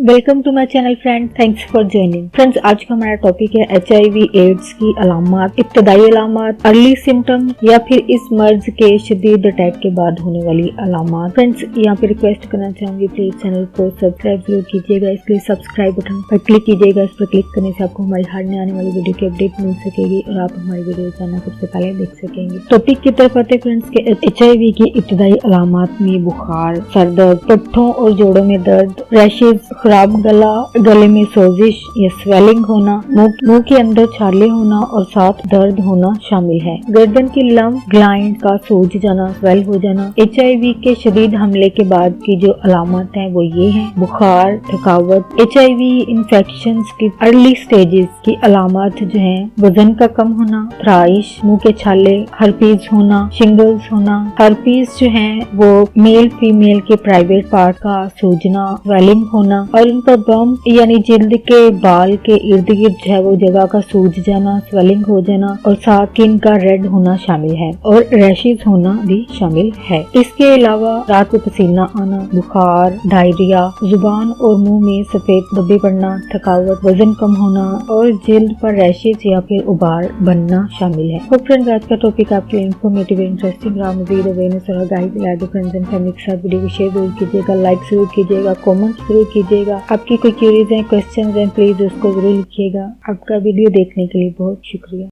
Welcome to my channel friend, thanks for joining. Friends, आज का हमारा टॉपिक है HIV एड्स की अलामात, इब्तदाई अलामात, अर्ली सिम्टम या फिर इस मर्ज के शदीद अटैक के बाद होने वाली अलामात। फ्रेंड्स, यहाँ पे रिक्वेस्ट करना चाहूंगी, प्लीज चैनल को सब्सक्राइब जरूर कीजिएगा। इसके लिए सब्सक्राइब बटन पर क्लिक कीजिएगा। इस पर क्लिक करने से आपको हमारी हर नई आने वाली वीडियो की अपडेट मिल सकेगी और आप हमारी वीडियो जाना सबसे पहले देख सकेंगे। टॉपिक की तरफ आते फ्रेंड्स के HIV की इब्तदाई अलामात में बुखार, सर दर्द, पट्ठों और जोड़ों में दर्द, रैशेज, खराब गला, गले में सोजिश या स्वेलिंग होना, मुंह के अंदर छाले होना और साथ दर्द होना शामिल है। गर्दन की लंब, ग्लैंड का सूज जाना, स्वेल हो जाना। HIV के शदीद हमले के बाद की जो अलामत है वो ये है: बुखार, थकावट। HIV इन्फेक्शन की अर्ली स्टेजेस की अलामत जो है: वजन का कम होना, थ्राइश, मुंह के छाले, हर्पीज होना, शिंगल्स होना। हर्पीज जो है वो मेल फीमेल के प्राइवेट पार्ट का सूजना, स्वेलिंग होना और उनका बम्प यानी जिल्द के बाल के इर्द गिर्द जो है वो जगह का सूज जाना, स्वेलिंग हो जाना और साथ स्किन का रेड होना शामिल है और रैशेज होना भी शामिल है। इसके अलावा रात को पसीना आना, बुखार, डायरिया, जुबान और मुंह में सफेद धब्बे पड़ना, थकावट, वजन कम होना और जिल्द पर रैशेज या फिर उबाल बनना शामिल है। तो फ्रेंड्स, आज का टॉपिक आपके लिए इंफॉर्मेटिव, इंटरेस्टिंग रहा। मज़ीद अवेयरनेस और गाइड दिला दो फ्रेंड्स एंड फैमिली के साथ वीडियो को शेयर जरूर कीजिएगा, लाइक जरूर कीजिएगा, कमेंट जरूर कीजिएगा। आपकी कोई क्यूरीज है, क्वेश्चन है, प्लीज उसको जरूर लिखिएगा। आपका वीडियो देखने के लिए बहुत शुक्रिया।